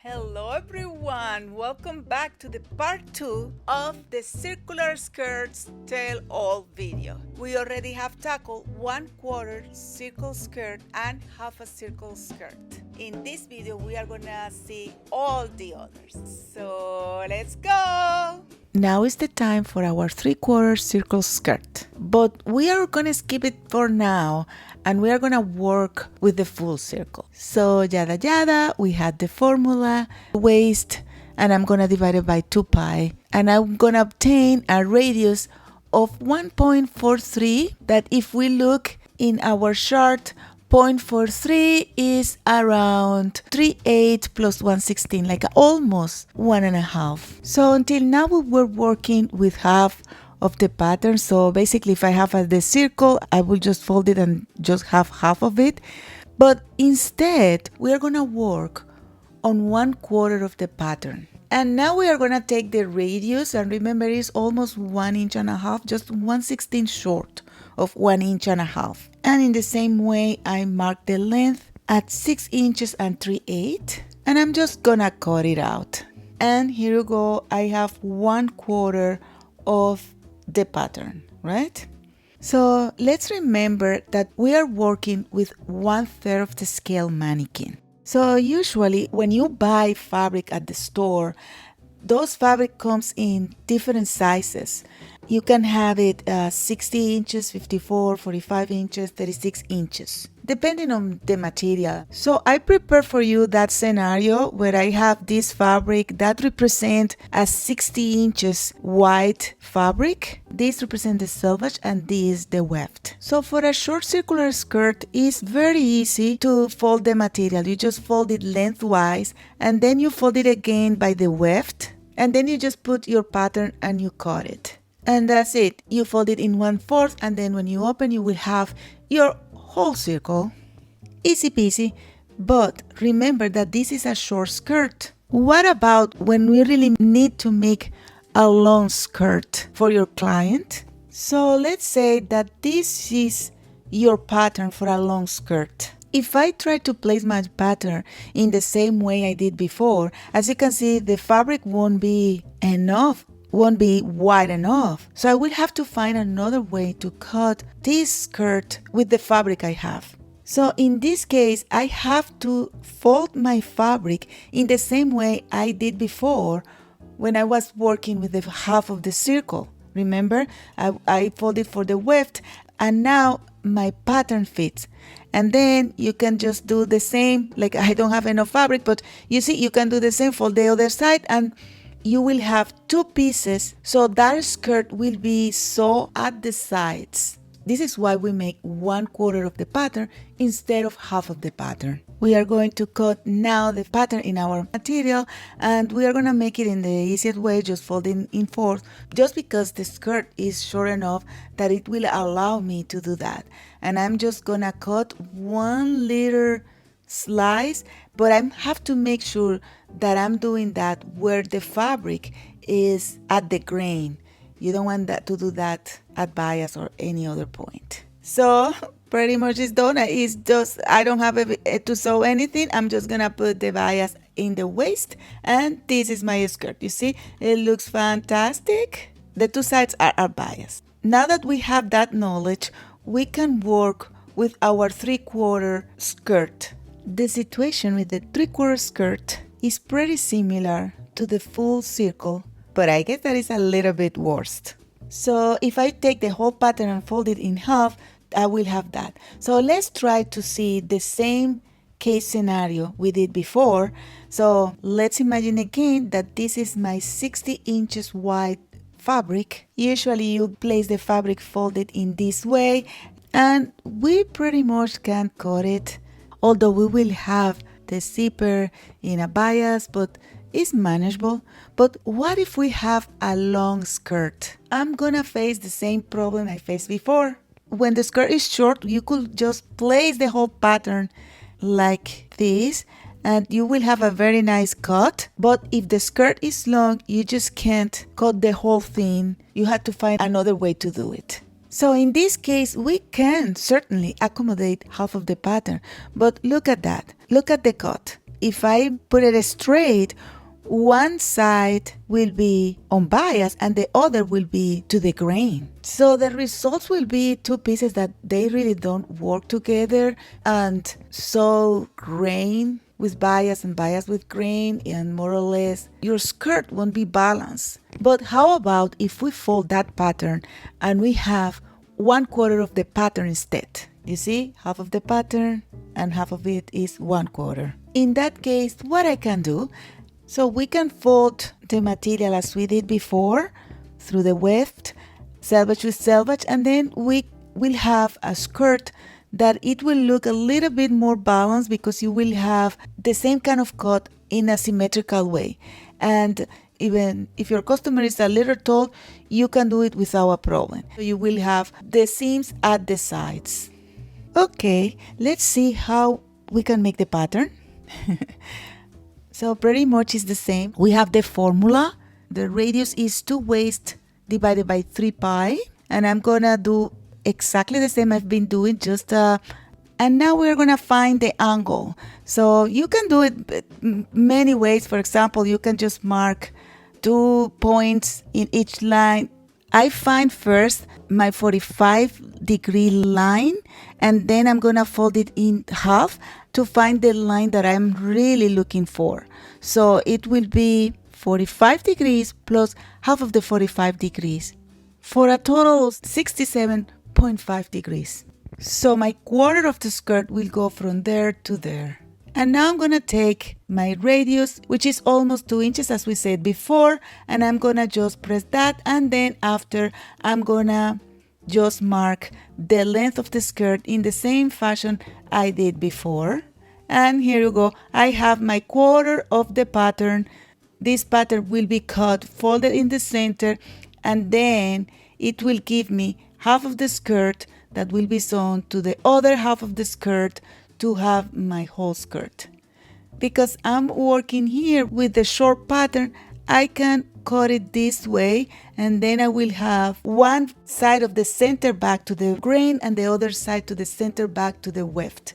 Hello everyone, welcome back to the part 2 of the circular skirts tell all video. We already have tackled 1/4 circle skirt and half a circle skirt. In this video we are gonna see all the others. So let's go! Now is the time for our 3/4 circle skirt, but we are gonna skip it for now and we are gonna work with the full circle. So yada yada, we had the formula, waist, and I'm gonna divide it by 2 pi, and I'm gonna obtain a radius of 1.43 that if we look in our chart, 0.43 is around 3/8 plus 1/16, like almost 1.5. So until now we were working with half of the pattern. So basically if I have the circle, I will just fold it and just have half of it. But instead, we are gonna work on 1/4 of the pattern. And now we are gonna take the radius, and remember it's almost 1.5 inches, just 1/16 short of 1.5 inches. And in the same way, I mark the length at 6 inches and 3/8, and I'm just gonna cut it out. And here you go, I have 1/4 of the pattern, right? So let's remember that we are working with 1/3 of the scale mannequin. So usually when you buy fabric at the store, those fabric comes in different sizes. You can have it 60 inches, 54, 45 inches, 36 inches, depending on the material. So I prepare for you that scenario where I have this fabric that represent a 60 inches white fabric. This represents the selvage and this the weft. So for a short circular skirt, it's very easy to fold the material. You just fold it lengthwise and then you fold it again by the weft, and then you just put your pattern and you cut it. And that's it. You fold it in 1/4, and then when you open, you will have your whole circle. Easy peasy. But remember that this is a short skirt. What about when we really need to make a long skirt for your client? So let's say that this is your pattern for a long skirt. If I try to place my pattern in the same way I did before, as you can see, the fabric won't be wide enough. So I will have to find another way to cut this skirt with the fabric I have. So in this case, I have to fold my fabric in the same way I did before when I was working with the half of the circle. Remember, I folded for the weft, and now my pattern fits. And then you can just do the same, like I don't have enough fabric, but you see, you can do the same for the other side, and you will have 2 pieces, so that skirt will be sewn at the sides. This is why we make 1/4 of the pattern instead of half of the pattern. We are going to cut now the pattern in our material, and we are going to make it in the easiest way, just folding in 4, just because the skirt is short enough that it will allow me to do that. And I'm just going to cut 1 little slice, but I have to make sure that I'm doing that where the fabric is at the grain. You don't want that to do that at bias or any other point. So pretty much it's done. It's just, I don't have to sew anything. I'm just gonna put the bias in the waist, and this is my skirt. You see, it looks fantastic. The 2 sides are biased. Now that we have that knowledge, we can work with our 3/4 skirt. The situation with the 3/4 skirt is pretty similar to the full circle, but I guess that is a little bit worse. So if I take the whole pattern and fold it in half, I will have that. So let's try to see the same case scenario we did before. So let's imagine again that this is my 60 inches wide fabric. Usually you place the fabric folded in this way, and we pretty much can cut it, although we will have the zipper in a bias, but it's manageable. But what if we have a long skirt? I'm gonna face the same problem I faced before. When the skirt is short, you could just place the whole pattern like this, and you will have a very nice cut. But if the skirt is long, you just can't cut the whole thing. You have to find another way to do it. So in this case, we can certainly accommodate half of the pattern, but look at that. Look at the cut. if I put it straight, one side will be on bias and the other will be to the grain. So the results will be two pieces that they really don't work together, and so grain with bias and bias with grain, and more or less your skirt won't be balanced. But how about if we fold that pattern and we have 1/4 of the pattern instead? You see, half of the pattern and half of it is 1/4. In that case, what I can do, so we can fold the material as we did before through the weft, selvage with selvage, and then we will have a skirt that it will look a little bit more balanced because you will have the same kind of cut in a symmetrical way. And even if your customer is a little tall, you can do it without a problem. So you will have the seams at the sides. Okay, let's see how we can make the pattern. So pretty much it's the same. We have the formula. The radius is 2 waist divided by 3 pi. And I'm gonna do exactly the same I've been doing, just and now we're gonna find the angle. So you can do it many ways. For example, you can just mark 2 points in each line. I find first my 45-degree line, and then I'm gonna fold it in half to find the line that I'm really looking for. So it will be 45 degrees plus half of the 45 degrees for a total of 67.5 degrees. So my quarter of the skirt will go from there to there. And now I'm gonna take my radius, which is almost 2 inches as we said before, and I'm gonna just press that, and then after I'm gonna just mark the length of the skirt in the same fashion I did before. And here you go, I have my quarter of the pattern. This pattern will be cut, folded in the center, and then it will give me half of the skirt that will be sewn to the other half of the skirt to have my whole skirt. Because I'm working here with the short pattern, I can cut it this way, and then I will have one side of the center back to the grain and the other side to the center back to the weft.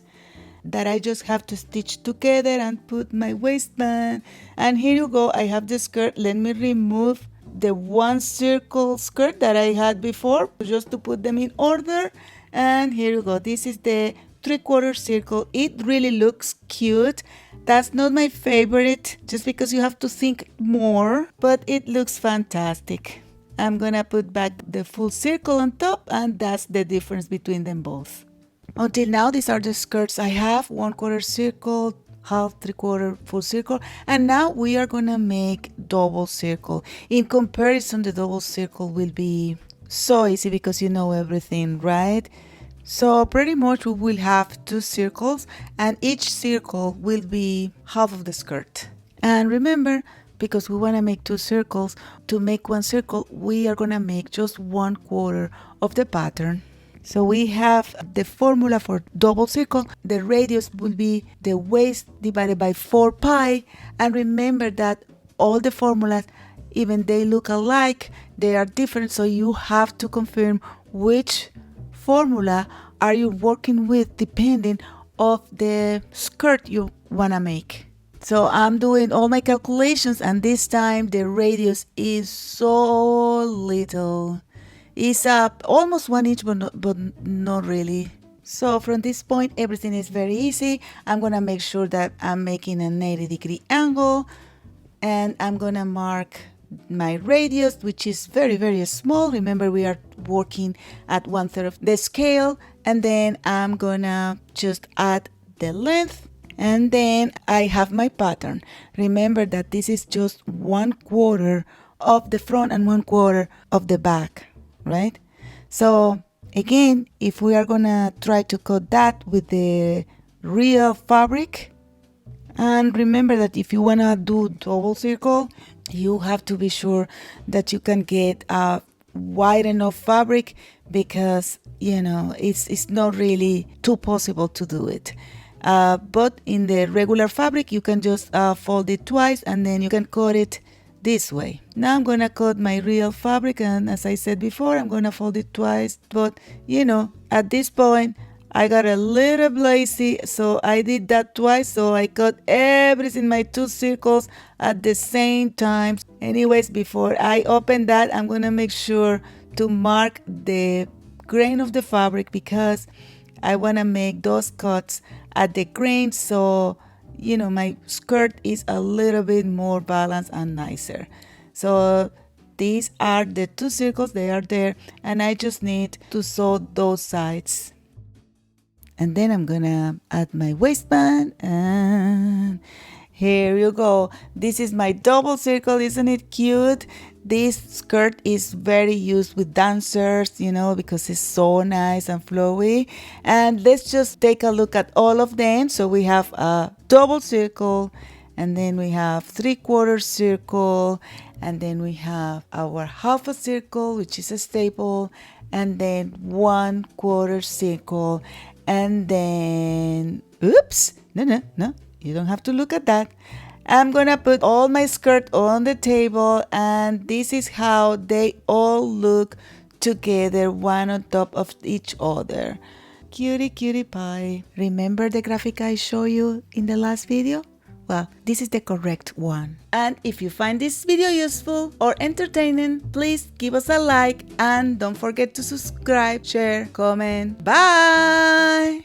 That I just have to stitch together and put my waistband. And here you go, I have the skirt. Let me remove the one circle skirt that I had before just to put them in order. And here you go, this is the 3/4 circle. It really looks cute. That's not my favorite just because you have to think more, but it looks fantastic. I'm gonna put back the full circle on top, and that's the difference between them both. Until now, these are the skirts I have: 1/4 circle, half, 3/4, full circle, and now we are gonna make double circle. In comparison, the double circle will be so easy because you know everything, right? So pretty much we will have 2 circles, and each circle will be half of the skirt. And remember, because we want to make 2 circles, to make 1 circle we are gonna make just 1/4 of the pattern. So we have the formula for double circle. The radius will be the waist divided by 4 pi. And remember that all the formulas, even they look alike, they are different. So you have to confirm which formula are you working with depending of the skirt you want to make. So I'm doing all my calculations, and this time the radius is so little. It's almost 1 inch, but not really. So from this point, everything is very easy. I'm gonna make sure that I'm making an 80-degree angle, and I'm gonna mark my radius, which is very, very small. Remember, we are working at 1/3 of the scale, and then I'm gonna just add the length, and then I have my pattern. Remember that this is just 1/4 of the front and 1/4 of the back. Right? So again, if we are gonna try to cut that with the real fabric, and remember that if you wanna do double circle, you have to be sure that you can get a wide enough fabric, because you know it's not really too possible to do it. But in the regular fabric, you can just fold it twice, and then you can cut it this way. Now I'm gonna cut my real fabric, and as I said before, I'm gonna fold it twice. But you know, at this point I got a little lazy, so I did that twice, so I cut everything, my 2 circles at the same time. Anyways, before I open that, I'm gonna make sure to mark the grain of the fabric because I wanna make those cuts at the grain, so my skirt is a little bit more balanced and nicer. So these are the 2 circles, they are there, and I just need to sew those sides. And then I'm gonna add my waistband, and here you go. This is my double circle, isn't it cute? This skirt is very used with dancers, because it's so nice and flowy. And let's just take a look at all of them. So we have a double circle, and then we have 3/4 circle, and then we have our half a circle, which is a staple, and then 1/4 circle, and then oops, no, you don't have to look at that. I'm gonna put all my skirt on the table, and this is how they all look together, one on top of each other. Cutie pie. Remember the graphic I showed you in the last video? Well, this is the correct one. And if you find this video useful or entertaining, please give us a like and don't forget to subscribe, share, comment. Bye!